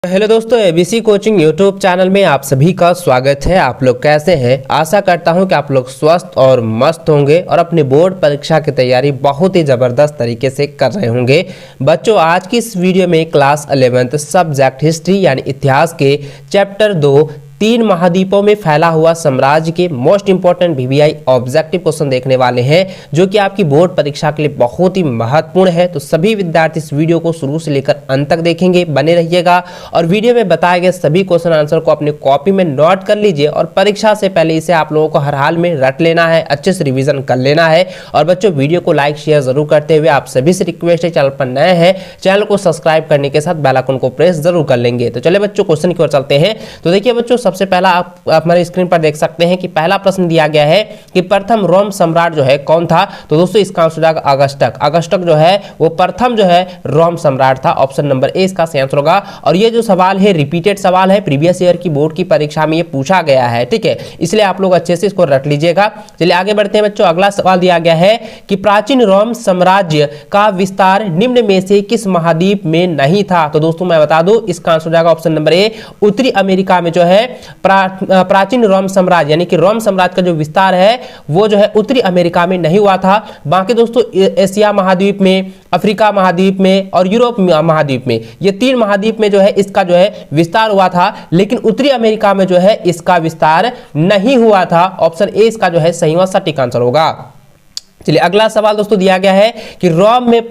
Hello दोस्तों, ABC coaching YouTube channel में आप सभी का स्वागत है। आप लोग कैसे हैं? आशा करता हूं कि आप लोग स्वस्थ और मस्त होंगे और अपनी बोर्ड परीक्षा की तैयारी बहुत ही ज़बरदस्त तरीके से कर रहे होंगे। बच्चों, आज की इस वीडियो में क्लास 11th सब्जेक्ट हिस्ट्री यानी इतिहास के चैप्टर 2 तीन महाद्वीपों में फैला हुआ साम्राज्य के most important VVI objective question देखने वाले हैं, जो कि आपकी बोर्ड परीक्षा के लिए बहुत ही महत्वपूर्ण है। तो सभी विद्यार्थी इस वीडियो को शुरू से लेकर अंत तक देखेंगे, बने रहिएगा और वीडियो में बताए गए सभी क्वेश्चन आंसर को अपनी कॉपी में नोट कर लीजिए और परीक्षा से पहले इसे आप लोगों को हर हाल में रट लेना है, अच्छे से रिविजन कर लेना है। और बच्चों, वीडियो को लाइक शेयर जरूर करते हुए आप सभी से रिक्वेस्ट है, चैनल पर नए हैं चैनल को सब्सक्राइब करने के साथ बेल आइकन को प्रेस जरूर कर लेंगे। तो चलिए बच्चों, क्वेश्चन की ओर चलते हैं। तो देखिए बच्चों, सबसे पहला आप हमारे स्क्रीन पर देख सकते हैं कि पहला प्रश्न दिया गया है कि प्रथम रोम सम्राट जो है कौन था। तो दोस्तों, इसका आंसर होगा अगस्टक। अगस्टक जो है वो प्रथम जो है रोम सम्राट था। ऑप्शन नंबर ए इसका सही आंसर होगा। और ये जो सवाल है रिपीटेड सवाल है, प्रीवियस ईयर की बोर्ड की परीक्षा में ये पूछा गया है, ठीक है, इसलिए आप लोग अच्छे से इसको रट लीजिएगा। चलिए आगे बढ़ते हैं बच्चों। अगला सवाल दिया गया है कि प्राचीन रोम साम्राज्य का विस्तार निम्न में से किस महाद्वीप में नहीं था। तो दोस्तों मैं बता दूं, इसका आंसर हो जाएगा ऑप्शन नंबर ए, उत्तरी अमेरिका में जो है प्राचीन रोम साम्राज्य यानी कि रोम साम्राज्य का जो विस्तार है वो जो है उत्तरी अमेरिका में नहीं हुआ था। बाकी दोस्तों एशिया महाद्वीप में, अफ्रीका महाद्वीप में और यूरोप महाद्वीप में, ये तीन महाद्वीप में जो है इसका जो है विस्तार हुआ था, लेकिन उत्तरी अमेरिका में जो है इसका विस्तार नहीं हुआ था। ऑप्शन ए इसका जो है सही व सटीक आंसर होगा। चलिए अगला सवाल दोस्तों दिया गया है कि रोम में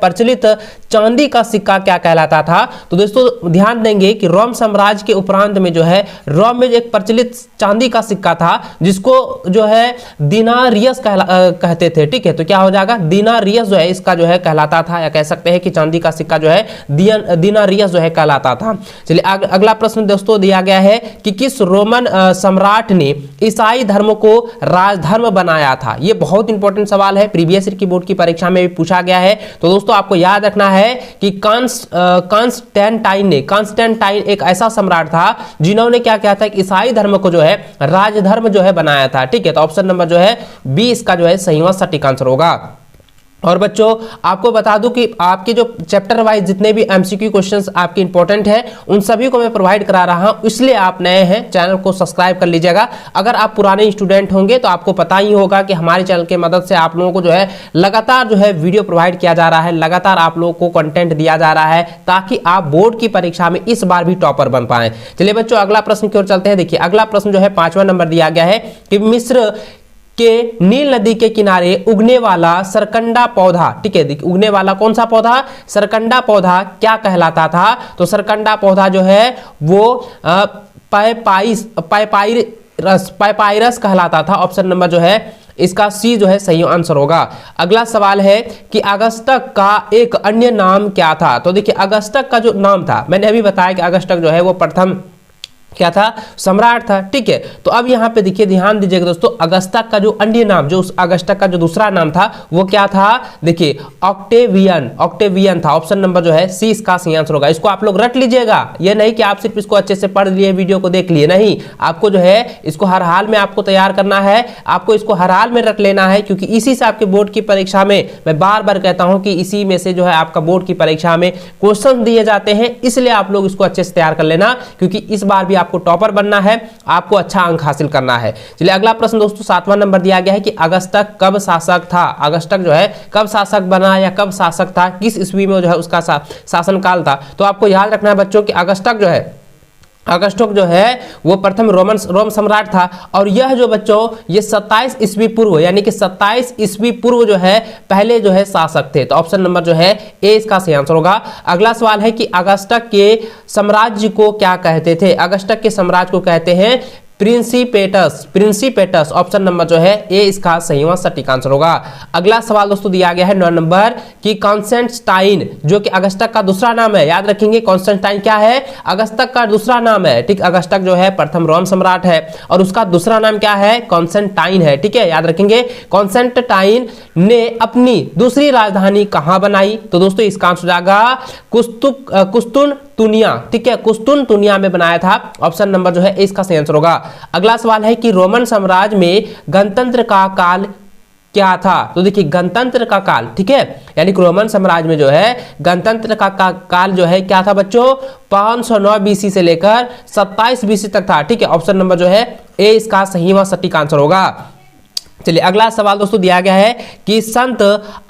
प्रचलित चांदी का सिक्का क्या कहलाता था। तो दोस्तों ध्यान देंगे कि रोम साम्राज्य के उपरांत में जो है रोम में एक प्रचलित चांदी का सिक्का था जिसको जो है दिनारियस कहते थे, ठीक है। तो क्या हो जाएगा, दिनारियस जो है इसका जो है कहलाता था, या कह सकते हैं कि चांदी का सिक्का जो है दिनारियस जो है कहलाता था। चलिए अगला प्रश्न दोस्तों दिया गया है कि किस रोमन सम्राट ने ईसाई धर्म को राजधर्म बनाया था। ये बहुत इंपॉर्टेंट सवाल है, प्रीवियस ईयर की बोर्ड की परीक्षा में भी पूछा गया है। तो दोस्तों आपको याद रखना है कि कांस्टेंटाइन एक ऐसा सम्राट था जिन्होंने क्या किया था, ईसाई धर्म को जो है राजधर्म जो है बनाया था, ठीक है। तो ऑप्शन नंबर जो है बी इसका जो है सही व सटीक आंसर होगा। और बच्चों आपको बता दूं कि आपके जो चैप्टर वाइज जितने भी एमसीक्यू क्वेश्चंस आपके इंपॉर्टेंट हैं उन सभी को मैं प्रोवाइड करा रहा हूं, इसलिए आप नए हैं चैनल को सब्सक्राइब कर लीजिएगा। अगर आप पुराने स्टूडेंट होंगे तो आपको पता ही होगा कि हमारे चैनल की मदद से आप लोगों को जो है लगातार जो है वीडियो प्रोवाइड किया जा रहा है, लगातार आप लोगों को कंटेंट दिया जा रहा है ताकि आप बोर्ड की परीक्षा में इस बार भी टॉपर बन पाए। चलिए बच्चों अगला प्रश्न की ओर चलते हैं। देखिए अगला प्रश्न जो है 5वां नंबर दिया गया है कि मिस्र के नील नदी के किनारे उगने वाला सरकंडा पौधा, ठीक है, उगने वाला कौन सा पौधा, सरकंडा पौधा क्या कहलाता था। तो सरकंडा पौधा जो है वो पायपायरस कहलाता था। ऑप्शन नंबर जो है इसका सी जो है सही आंसर होगा। अगला सवाल है कि अगस्टक का एक अन्य नाम क्या था। तो देखिए अगस्टक का जो नाम था, मैंने अभी बताया कि अगस्टक जो है वो प्रथम क्या था, सम्राट था, ठीक है। तो अब यहाँ पे देखिए ध्यान दीजिएगा दोस्तों, अगस्टक का जो अन्य नाम, जो उस अगस्टक का जो दूसरा नाम था वो क्या था, देखिए ऑक्टेवियन था। ऑप्शन नंबर जो है सी इसका सही आंसर होगा। इसको आप लोग रट लीजिएगा, ये नहीं कि आप सिर्फ इसको अच्छे से पढ़ लिए वीडियो को देख लिए, नहीं, आपको जो है इसको हर हाल में आपको तैयार करना है, आपको इसको हर हाल में रट लेना है, क्योंकि इसी से आपके बोर्ड की परीक्षा में, मैं बार बार कहता हूं कि इसी में से जो है आपका बोर्ड की परीक्षा में क्वेश्चन दिए जाते हैं, इसलिए आप लोग इसको अच्छे से तैयार कर लेना, क्योंकि इस बार भी आपको टॉपर बनना है, आपको अच्छा अंक हासिल करना है। चलिए अगला प्रश्न दोस्तों 7वां नंबर दिया गया है कि अगस्टक कब शासक था। अगस्टक जो है कब शासक बना या कब शासक था, किस ईस्वी में जो है उसका शासनकाल था। तो आपको याद रखना है बच्चों कि अगस्टक जो है वो प्रथम रोम सम्राट था। और यह जो बच्चों ये 27 ईस्वी पूर्व यानी कि 27 ईस्वी पूर्व जो है पहले जो है शासक थे। तो ऑप्शन नंबर जो है ए इसका सही आंसर होगा। अगला सवाल है कि अगस्टक के साम्राज्य को क्या कहते थे। अगस्टक के साम्राज्य को कहते हैं प्रिंसिपेटस। ऑप्शन नंबर जो है ए इसका सही व सटीक आंसर होगा। अगला सवाल दोस्तों दिया गया है 9 नंबर कि कॉन्स्टेंटाइन जो कि अगस्टक का दूसरा नाम है, याद रखेंगे कॉन्स्टेंटाइन क्या है, अगस्टक का दूसरा नाम है, ठीक। अगस्टक जो है प्रथम रोम सम्राट है और उसका दूसरा नाम क्या है, कॉन्स्टेंटाइन है, ठीक है, याद रखेंगे। कॉन्स्टेंटाइन ने अपनी दूसरी राजधानी कहां बनाई। तो दोस्तों इसका आंसर जाएगा कुस्तुनतुनिया, ठीक है, कुस्तुनतुनिया में बनाया था। ऑप्शन नंबर जो है इसका सही आंसर होगा। अगला सवाल है कि रोमन साम्राज्य में गणतंत्र का काल क्या था? तो देखिए गणतंत्र का काल, ठीक है, यानी कि रोमन साम्राज्य में जो है गणतंत्र का काल जो है क्या था बच्चों? 509 बीसी से लेकर 27 बीसी तक था, ठीक है। ऑप्शन नंबर जो है ए इसका सही व सटीक आंसर होगा। चलिए अगला सवाल दोस्तों दिया गया है कि संत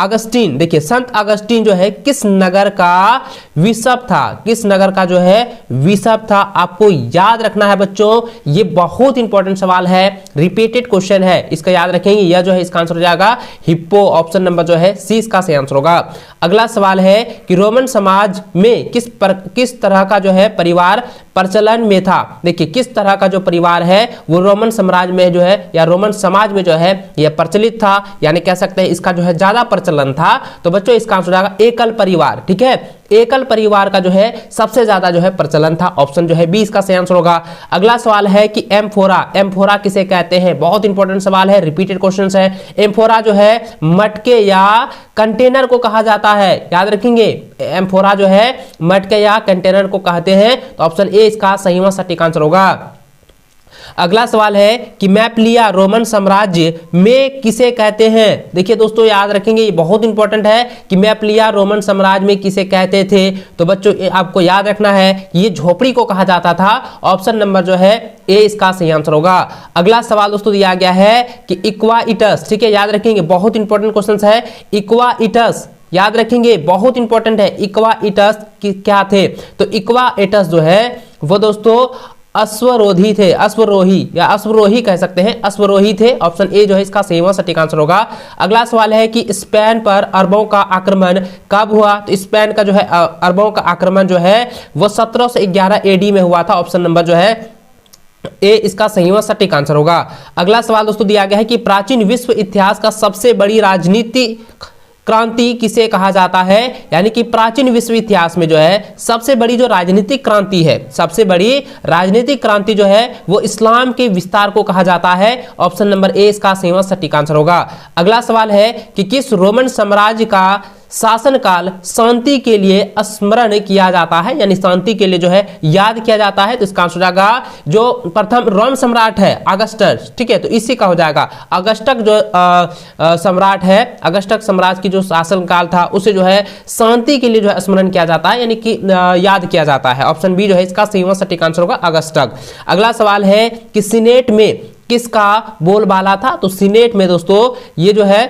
अगस्तीन, देखिए संत अगस्तीन जो है किस नगर का बिशप था? किस नगर का जो है बिशप था? आपको याद रखना है बच्चों, ये बहुत इंपॉर्टेंट सवाल है, रिपीटेड क्वेश्चन है, इसका याद रखेंगे। यह जो है इसका आंसर हो जाएगा हिप्पो, ऑप्शन नंबर जो है सी इसका सही आंसर होगा। अगला सवाल है कि रोमन समाज में किस तरह का जो है परिवार प्रचलन में था? देखिए किस तरह का जो परिवार है वो रोमन साम्राज्य में जो है या रोमन समाज में जो है यह प्रचलित था, यानी कह सकते हैं इसका जो है ज्यादा प्रचलन था। तो बच्चों इसका आंसर हो जाएगा एकल परिवार, ठीक है, एकल परिवार का जो है सबसे ज्यादा जो है प्रचलन था, ऑप्शन जो है बी इसका सही आंसर होगा। अगला सवाल है कि एम्फोरा, एम्फोरा किसे कहते हैं? बहुत इंपॉर्टेंट सवाल है, रिपीटेड क्वेश्चन है। एम्फोरा जो है मटके या कंटेनर को कहा जाता है, याद रखेंगे, एम्फोरा जो है मटके या कंटेनर को कहते हैं, तो ऑप्शन ए इसका सही व सटीक आंसर होगा। अगला सवाल है कि मैपलिया रोमन साम्राज्य में किसे कहते हैं? देखिए दोस्तों याद रखेंगे, ये बहुत इंपॉर्टेंट है कि मैपलिया रोमन साम्राज्य में किसे कहते थे। तो बच्चों आपको याद रखना है ये झोपड़ी को कहा जाता था, ऑप्शन नंबर जो है ए इसका सही आंसर होगा। अगला सवाल दोस्तों दिया गया है कि इक्वाइटस, ठीक है, याद रखेंगे, बहुत इंपॉर्टेंट क्वेश्चन है। इक्वाइटस याद रखेंगे, बहुत इंपॉर्टेंट है, इक्वाइटस क्या थे? तो इक्वाइटस जो है वो दोस्तों अश्वरोही थे, अश्वरोही या अश्वरोही कह सकते हैं, अश्वरोही थे, ऑप्शन ए जो है इसका सही व सटीक आंसर होगा। अगला सवाल है कि स्पेन पर अरबों का आक्रमण कब हुआ? तो स्पेन का जो है अरबों का आक्रमण जो है वो 1711 एडी में हुआ था, ऑप्शन नंबर जो है ए इसका सही व सटीक आंसर होगा। अगला सवाल दोस्तों दिया गया है कि प्राचीन विश्व इतिहास का सबसे बड़ी राजनीति क्रांति किसे कहा जाता है? यानी कि प्राचीन विश्व इतिहास में जो है सबसे बड़ी जो राजनीतिक क्रांति है, सबसे बड़ी राजनीतिक क्रांति जो है वो इस्लाम के विस्तार को कहा जाता है, ऑप्शन नंबर ए इसका सही व सटीक आंसर होगा। अगला सवाल है कि किस रोमन साम्राज्य का शासनकाल शांति के लिए स्मरण किया जाता है, यानी शांति के लिए जो है याद किया जाता है? तो इसका आंसर हो जाएगा जो प्रथम रोम सम्राट है अगस्टस, ठीक है, तो इसी का हो जाएगा अगस्टक जो सम्राट है, अगस्टक सम्राट की जो शासनकाल था उसे जो है शांति के लिए जो है स्मरण किया जाता है, यानी कि याद किया जाता है, ऑप्शन बी जो है इसका सही व सटीक आंसर होगा अगस्टक। अगला सवाल है कि सीनेट में किसका बोलबाला था? तो सीनेट में दोस्तों ये जो है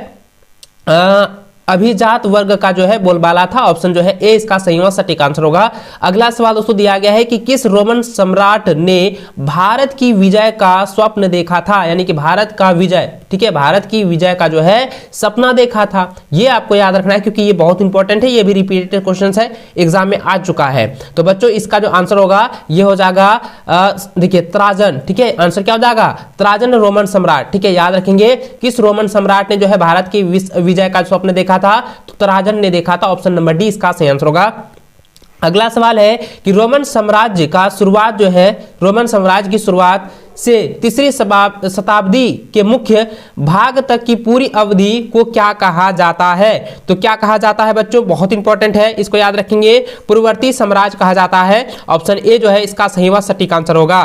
अभिजात वर्ग का जो है बोलबाला था, ऑप्शन जो है ए इसका सही व सटीक आंसर होगा। अगला सवाल दोस्तों दिया गया है कि किस रोमन सम्राट ने भारत की विजय का स्वप्न देखा था? यानी कि भारत का विजय, ठीक है, भारत की विजय का जो है सपना देखा था। ये आपको याद रखना है क्योंकि ये बहुत इंपॉर्टेंट है, ये भी रिपीटेड क्वेश्चन है, एग्जाम में आ चुका है। तो बच्चों इसका जो आंसर होगा ये हो जाएगा देखिए त्राजन, ठीक है, आंसर क्या हो जाएगा? त्राजन रोमन सम्राट, ठीक है, याद रखेंगे किस रोमन सम्राट ने जो है भारत की विजय का स्वप्न देखा था? तो त्राजन ने देखा था, ऑप्शन नंबर डी इसका सही आंसर होगा। अगला सवाल है कि रोमन साम्राज्य का शुरुआत जो है, रोमन साम्राज्य की शुरुआत से तीसरी शताब्दी के मुख्य भाग तक की पूरी अवधि को क्या कहा जाता है? तो क्या कहा जाता है बच्चों? बहुत इंपॉर्टेंट है, इसको याद रखेंगे, पूर्ववर्ती साम्राज्य कहा जाता है, ऑप्शन ए जो है इसका सही व सटीक आंसर होगा।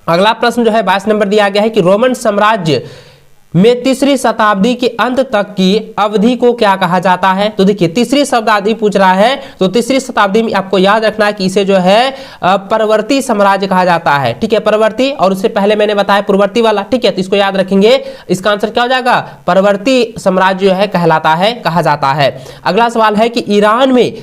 अगला प्रश्न जो है 22 नंबर दिया गया है कि रोमन साम्राज्य में तीसरी शताब्दी के अंत तक की अवधि को क्या कहा जाता है? तो देखिए तीसरी शताब्दी पूछ रहा है, तो तीसरी शताब्दी में आपको याद रखना है कि इसे जो है परवर्ती साम्राज्य कहा जाता है, ठीक है, परवर्ती, और उससे पहले मैंने बताया पूर्ववर्ती वाला, ठीक है, तो इसको याद रखेंगे, इसका आंसर क्या हो जाएगा? परवर्ती साम्राज्य जो है कहलाता है, कहा जाता है। अगला सवाल है कि ईरान में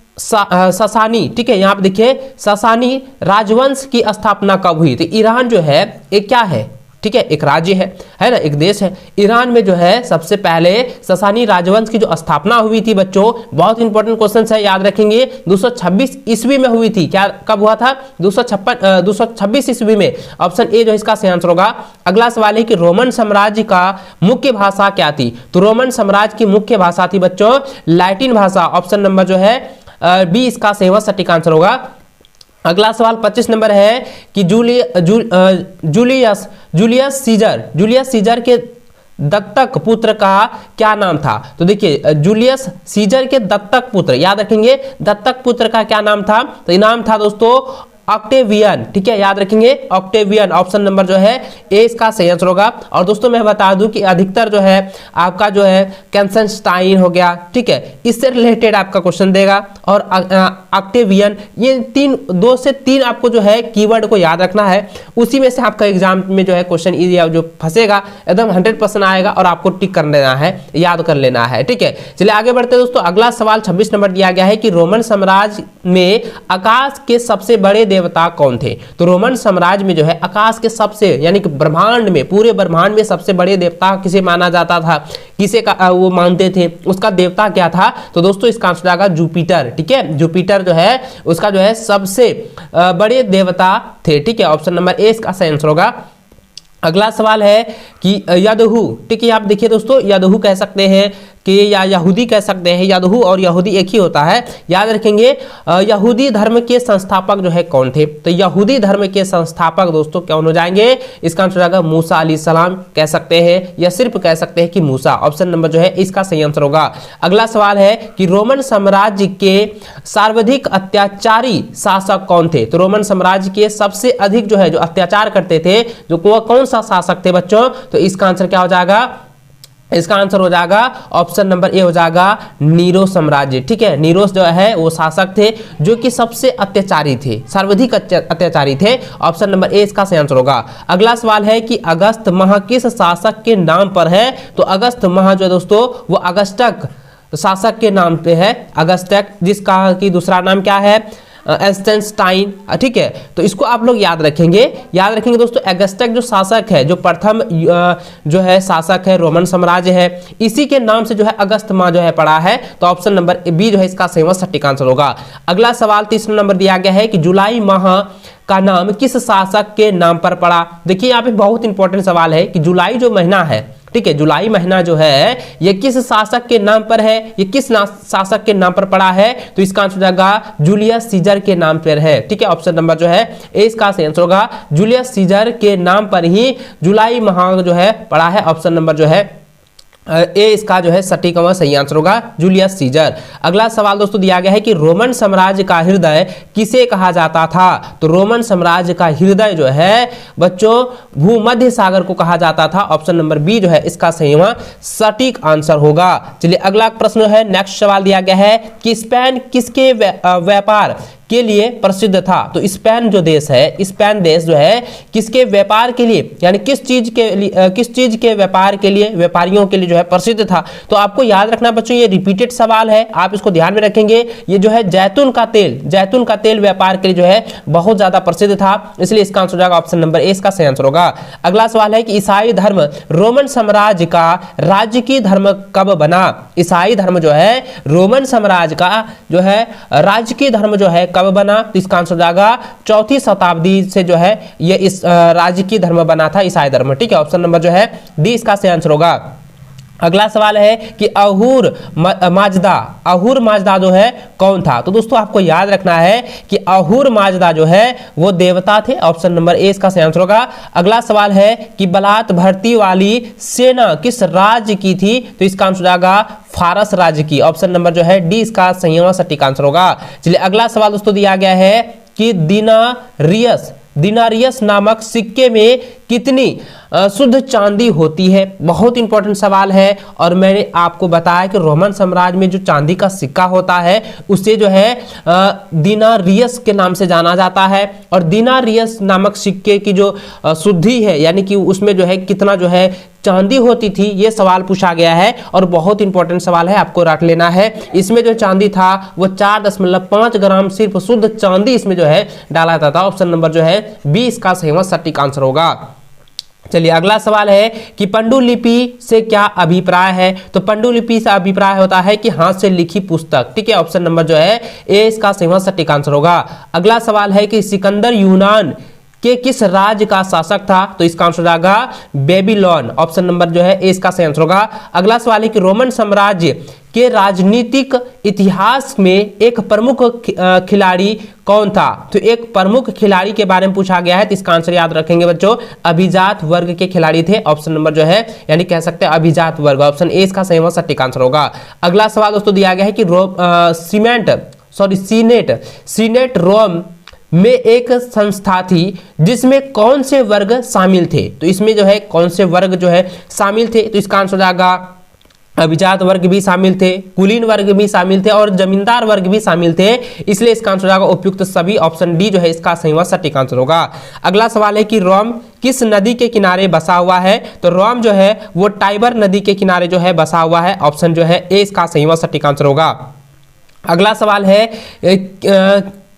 ससानी, ठीक है, यहाँ पे देखिए ससानी राजवंश की स्थापना कब हुई? तो ईरान जो है एक क्या है, ठीक है, एक राज्य है ना, एक देश है। ईरान में जो है सबसे पहले ससानी राजवंश की जो स्थापना हुई थी बच्चों, बहुत इंपॉर्टेंट क्वेश्चन है, याद रखेंगे, 226 ईस्वी में हुई थी। क्या कब हुआ था? 226 ईस्वी में, ऑप्शन ए जो इसका सही आंसर होगा। अगला सवाल है कि रोमन साम्राज्य का मुख्य भाषा क्या थी? तो रोमन साम्राज्य की मुख्य भाषा थी बच्चों लैटिन भाषा, ऑप्शन नंबर जो है बी इसका सही व सटीक आंसर होगा। अगला सवाल 25 नंबर है कि जूलियस सीजर के दत्तक पुत्र का क्या नाम था? तो देखिए जूलियस सीजर के दत्तक पुत्र, याद रखेंगे दत्तक पुत्र का क्या नाम था? तो नाम था दोस्तों ऑक्टेवियन, ठीक है, याद रखेंगे ऑक्टेवियन, ऑप्शन नंबर जो है ए इसका सही आंसर होगा। और दोस्तों मैं बता दूं कि अधिकतर जो है आपका जो है कैल्सेनस्टाइन हो गया, ठीक है, इससे रिलेटेड आपका क्वेश्चन देगा। और ऑक्टेवियन, ये 2 से 3 आपको जो है कीवर्ड को याद रखना है, उसी में से आपका एग्जाम में जो है क्वेश्चन जो फंसेगा एकदम 100% आएगा और आपको टिक कर लेना है, याद कर लेना है, ठीक है। चलिए आगे बढ़ते हैं दोस्तों। अगला सवाल 26 नंबर दिया गया है कि रोमन साम्राज्य में आकाश के सबसे बड़े देवता कौन थे। तो रोमन साम्राज्य में जो है आकाश के सबसे, यानी कि ब्रह्मांड में, पूरे ब्रह्मांड में सबसे बड़े देवता किसे माना जाता था, किसे का वो मानते थे, उसका देवता क्या था। तो दोस्तों इसका आंसर आएगा जुपिटर, ठीक है, जुपिटर जो है उसका जो है सबसे बड़े देवता थे, ठीक है, ऑप्शन नंबर ए इसका सही आंसर होगा। अगला सवाल है कि यदहू, ठीक है, आप देखिए दोस्तों, यदहू कह सकते हैं कि या यहूदी कह सकते हैं, यदहू और यहूदी एक ही होता है, याद रखेंगे। यहूदी धर्म के संस्थापक जो है कौन थे। तो यहूदी धर्म के संस्थापक दोस्तों कौन हो जाएंगे, इसका आंसर आएगा मूसा अलैहिस्सलाम कह सकते हैं, या सिर्फ कह सकते हैं कि मूसा, ऑप्शन नंबर जो है इसका सही आंसर होगा। अगला सवाल है कि रोमन साम्राज्य के सर्वाधिक अत्याचारी शासक कौन थे। तो रोमन साम्राज्य के सबसे अधिक जो है जो अत्याचार करते थे, जो कौन सा शासक थे बच्चों। तो इसका आंसर क्या हो जाएगा, इसका आंसर हो जाएगा ऑप्शन नंबर ए हो जाएगा नीरो साम्राज्य, ठीक है। नीरो जो है वो शासक थे जो कि सबसे अत्याचारी थे, सर्वाधिक अत्याचारी थे, ऑप्शन नंबर ए इसका सही आंसर होगा। अगला सवाल है कि अगस्त माह किस शासक के नाम पर है। तो अगस्त माह जो है दोस्तों वो अगस्टक शासक के नाम पे है, अगस्टक, जिसका की दूसरा नाम क्या है, एस्टेनस्टाइन, ठीक है। तो इसको आप लोग याद रखेंगे दोस्तों। अगस्टक जो शासक है, जो प्रथम जो है शासक है रोमन साम्राज्य है, इसी के नाम से जो है अगस्त माह जो है पड़ा है। तो ऑप्शन नंबर बी जो है इसका सही सटीक आंसर होगा। अगला सवाल 3 नंबर दिया गया है कि जुलाई माह का नाम किस शासक के नाम पर पड़ा। देखिए यहाँ पे बहुत इंपॉर्टेंट सवाल है कि जुलाई जो महीना है, ठीक है, जुलाई महीना जो है ये किस शासक के नाम पर है, ये किस शासक के नाम पर पड़ा है। तो इसका आंसर जाएगा जूलियस सीजर के नाम पर है, ठीक है, ऑप्शन नंबर जो है ए इसका सही आंसर होगा। जूलियस सीजर के नाम पर ही जुलाई माह जो है पड़ा है, ऑप्शन नंबर जो है ए इसका जो है सटीक सही आंसर होगा, जूलियस सीजर। अगला सवाल दोस्तों दिया गया है कि रोमन साम्राज्य का हृदय किसे कहा जाता था। तो रोमन साम्राज्य का हृदय जो है बच्चों भूमध्य सागर को कहा जाता था, ऑप्शन नंबर बी जो है इसका सही सटीक आंसर होगा। चलिए अगला प्रश्न है, नेक्स्ट सवाल दिया गया है कि स्पेन किसके व्यापार के लिए प्रसिद्ध था। तो स्पेन जो देश है, स्पेन देश जो है किसके व्यापार के लिए, यानी किस चीज के व्यापार के लिए, व्यापारियों के लिए जो है प्रसिद्ध था। तो आपको याद रखना बच्चों, ये रिपीटेड सवाल है, आप इसको ध्यान में रखेंगे। ये जो है जैतून का तेल व्यापार के लिए जो है बहुत ज्यादा प्रसिद्ध था, इसलिए इसका आंसर हो जाएगा ऑप्शन नंबर ए इसका सही आंसर होगा। अगला सवाल है कि ईसाई धर्म रोमन साम्राज्य का राजकीय धर्म कब बना। ईसाई धर्म जो है रोमन साम्राज्य का जो है राजकीय धर्म जो है कब बना। तो इसका आंसर जाएगा 4वीं शताब्दी से जो है ये इस राजकीय धर्म बना था, ईसाई धर्म, ठीक है, ऑप्शन नंबर जो है डी इसका सही आंसर होगा। अगला सवाल है कि अहूर माजदा जो है कौन था। तो दोस्तों आपको याद रखना है कि अहूर माजदा जो है वो देवता थे, ऑप्शन नंबर ए इसका सही आंसर होगा। अगला सवाल है कि बलात भर्ती वाली सेना किस राज्य की थी। तो इसका आंसर आएगा फारस राज्य की, ऑप्शन नंबर जो है डी इसका सही सटीक आंसर होगा। चलिए अगला सवाल दोस्तों दिया गया है कि दिनारियस नामक सिक्के में कितनी शुद्ध चांदी होती है। बहुत इंपॉर्टेंट सवाल है, और मैंने आपको बताया कि रोमन साम्राज्य में जो चांदी का सिक्का होता है उसे जो है दिनारियस के नाम से जाना जाता है। और दिनारियस नामक सिक्के की जो शुद्धि है, यानी कि उसमें जो है कितना जो है चांदी होती थी, ये सवाल पूछा गया है और बहुत इंपॉर्टेंट सवाल है, आपको रट लेना है। इसमें जो चांदी था वो 4.5 ग्राम सिर्फ शुद्ध चांदी इसमें जो है डाला जाता था, ऑप्शन नंबर जो है बी इसका सही सटीक आंसर होगा। चलिए अगला सवाल है कि पांडुलिपि से क्या अभिप्राय है। तो पांडुलिपि से अभिप्राय होता है कि हाथ से लिखी पुस्तक, ठीक है, ऑप्शन नंबर जो है ए इसका सही सटीक आंसर होगा। अगला सवाल है कि सिकंदर यूनान के किस राज्य का शासक था। तो इसका आंसर आएगा बेबीलोन, ऑप्शन नंबर जो है ए इसका सही आंसर होगा। अगला सवाल है कि रोमन साम्राज्य के राजनीतिक इतिहास में एक प्रमुख खिलाड़ी कौन था। तो एक प्रमुख खिलाड़ी के बारे में पूछा गया है, तो इसका आंसर याद रखेंगे बच्चों, अभिजात वर्ग के खिलाड़ी थे, ऑप्शन नंबर जो है यानी कह सकते हैं अभिजात वर्ग, ऑप्शन ए इसका सही सटीक आंसर होगा। अगला सवाल दोस्तों दिया गया है कि सीनेट रोम में एक संस्था थी जिसमें कौन से वर्ग शामिल थे? तो इसमें जो है कौन से वर्ग जो है शामिल थे? तो इसका आंसर हो जाएगा अभिजात वर्ग भी शामिल थे, कुलीन वर्ग भी शामिल थे और जमींदार वर्ग भी शामिल थे। इसलिए इसका आंसर हो जाएगा उपयुक्त सभी, ऑप्शन डी जो है इसका सही व सटीक आंसर होगा। अगला सवाल है कि रोम किस नदी के किनारे बसा हुआ है? तो रोम जो है वो टाइबर नदी के किनारे जो है बसा हुआ है, ऑप्शन जो है ए इसका सही व सटीक आंसर होगा। अगला सवाल है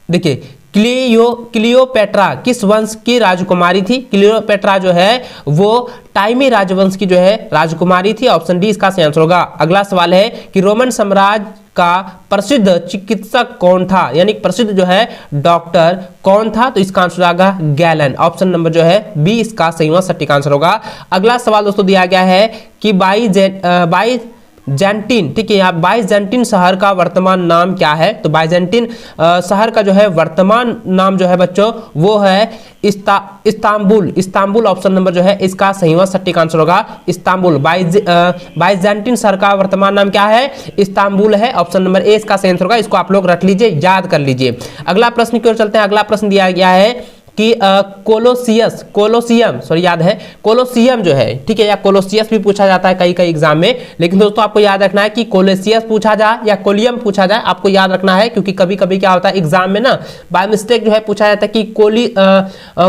देखिए क्लियोपेट्रा किस वंश की राजकुमारी थी? क्लियोपेट्रा जो है वो टाइमी राजवंश की जो है राजकुमारी थी, ऑप्शन डी इसका सही आंसर होगा। अगला सवाल है कि रोमन साम्राज्य का प्रसिद्ध चिकित्सक कौन था, यानी प्रसिद्ध जो है डॉक्टर कौन था? तो इसका आंसर आएगा गैलन, ऑप्शन नंबर जो है बी इसका सही व सटीक आंसर होगा। अगला सवाल दोस्तों दिया गया है कि बाइजेंटीन, ठीक है, यहाँ बाइजेंटीन शहर का वर्तमान नाम क्या है? तो बाइजेंटीन शहर का जो है वर्तमान नाम जो है बच्चों वो है इस्तांबुल। इस्तांबुल ऑप्शन नंबर जो है इसका सही व सटीक आंसर होगा, इस्तांबुल। बाइजेंटीन शहर का वर्तमान नाम क्या है? इस्तांबुल है, ऑप्शन नंबर ए इसका सही आंसर होगा। इसको आप लोग रट लीजिए, याद कर लीजिए। अगला प्रश्न की ओर चलते हैं। अगला प्रश्न दिया गया है कि कोलोसियम जो है, ठीक है, या कोलोसियस भी पूछा जाता है कई एग्जाम में, लेकिन दोस्तों आपको याद रखना है कि कोलोसियस पूछा जाए या कोलियम पूछा जाए, आपको याद रखना है, क्योंकि कभी कभी क्या होता है एग्जाम में ना बाय मिस्टेक जो है पूछा जाता है कि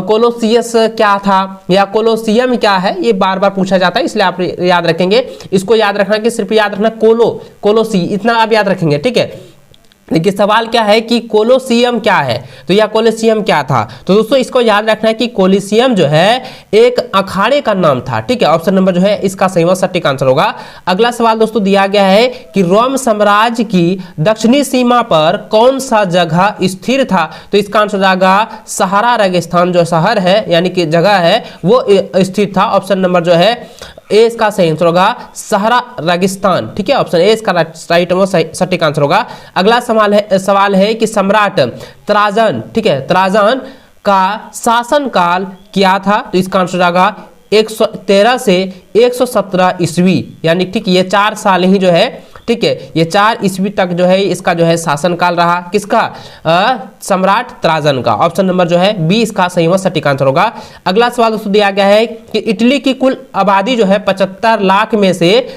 कोलोसियस क्या था या कोलोसियम क्या है, ये बार बार पूछा जाता है, इसलिए आप याद रखेंगे। इसको याद रखना कि सिर्फ याद रखना कोलोसी, इतना आप याद रखेंगे, ठीक है। देखिए सवाल क्या है कि कोलोसियम क्या है, तो या कोलोसियम क्या था? तो दोस्तों इसको याद रखना है कि कोलोसियम जो है एक अखाड़े का नाम था, ठीक है, ऑप्शन नंबर जो है इसका सही व सटीक आंसर होगा। अगला सवाल दोस्तों दिया गया है कि रोम साम्राज्य की दक्षिणी सीमा पर कौन सा जगह स्थिर था? तो इसका आंसर जाएगा सहारा रेगिस्तान जो शहर है यानी कि जगह है वो स्थिर था, ऑप्शन नंबर जो है ए इसका सही आंसर होगा सहारा रेगिस्तान, ठीक है, ऑप्शन ए इसका राइट व सटीक आंसर होगा। अगला सवाल है कि सम्राट त्राजन, ठीक है, त्राजन का शासनकाल क्या था? तो इसका आंसर जाएगा 113 से 117 ईस्वी, यानी ठीक ये 4 साल ही जो है, ठीक है, ये 4 ईस्वी तक जो है इसका जो है शासनकाल रहा, किसका? सम्राट त्राजन का, ऑप्शन नंबर जो है बी इसका सही व सटीक आंसर होगा। अगला सवाल दोस्तों दिया गया है कि इटली की कुल आबादी जो है 75 लाख में से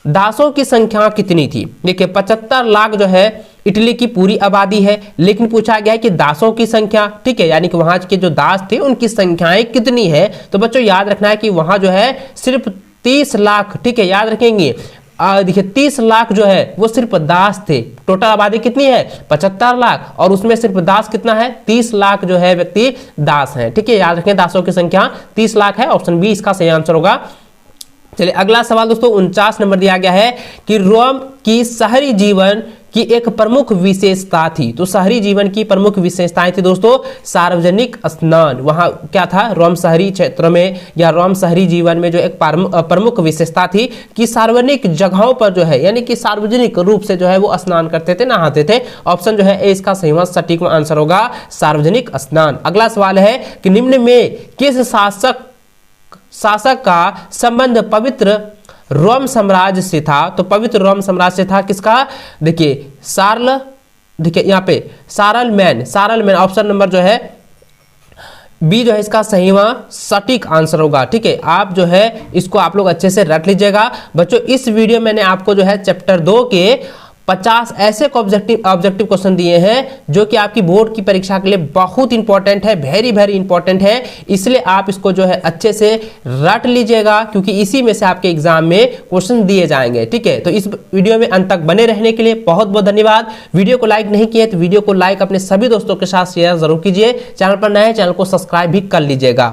दासों की संख्या कितनी थी? देखिए 75 लाख जो है इटली की पूरी आबादी है, लेकिन पूछा गया है कि दासों की संख्या, ठीक है, यानी कि वहां के जो दास थे उनकी संख्याएं कितनी है? तो बच्चों याद रखना है कि वहां जो है सिर्फ 30 लाख, ठीक है, याद रखेंगे। देखिए 30 लाख जो है वो सिर्फ दास थे, टोटल आबादी कितनी है? 75 लाख, और उसमें सिर्फ दास कितना है? 30 लाख जो है व्यक्ति दास हैं, ठीक है, याद रखें दासों की संख्या 30 लाख है, ऑप्शन बी इसका सही आंसर होगा। चलिए अगला सवाल दोस्तों 49 नंबर दिया गया है कि रोम की शहरी जीवन की एक प्रमुख विशेषता थी। तो शहरी जीवन की प्रमुख विशेषताएं थी दोस्तों सार्वजनिक स्नान। वहां क्या था? रोम शहरी क्षेत्र में या रोम शहरी जीवन में जो एक प्रमुख विशेषता थी कि सार्वजनिक जगहों पर जो है यानी कि सार्वजनिक रूप से जो है वो स्नान करते थे, नहाते थे, ऑप्शन जो है ए इसका सही व सटीक आंसर होगा सार्वजनिक स्नान। अगला सवाल है कि निम्न में किस शासक का संबंध पवित्र रोम साम्राज्य से था? तो पवित्र रोम साम्राज्य से था किसका? देखिए देखिए यहाँ पे सारलमैन, ऑप्शन नंबर जो है बी जो है इसका सही व सटीक आंसर होगा, ठीक है। आप जो है इसको आप लोग अच्छे से रट लीजिएगा बच्चों। इस वीडियो मैंने आपको जो है चैप्टर 2 के 50 ऐसे ऑब्जेक्टिव क्वेश्चन दिए हैं जो कि आपकी बोर्ड की परीक्षा के लिए बहुत इंपॉर्टेंट है, वेरी इंपॉर्टेंट है, इसलिए आप इसको जो है अच्छे से रट लीजिएगा क्योंकि इसी में से आपके एग्जाम में क्वेश्चन दिए जाएंगे, ठीक है। तो इस वीडियो में अंत तक बने रहने के लिए बहुत बहुत धन्यवाद। वीडियो को लाइक नहीं किए तो वीडियो को लाइक अपने सभी दोस्तों के साथ शेयर जरूर कीजिए। चैनल पर नए चैनल को सब्सक्राइब भी कर लीजिएगा।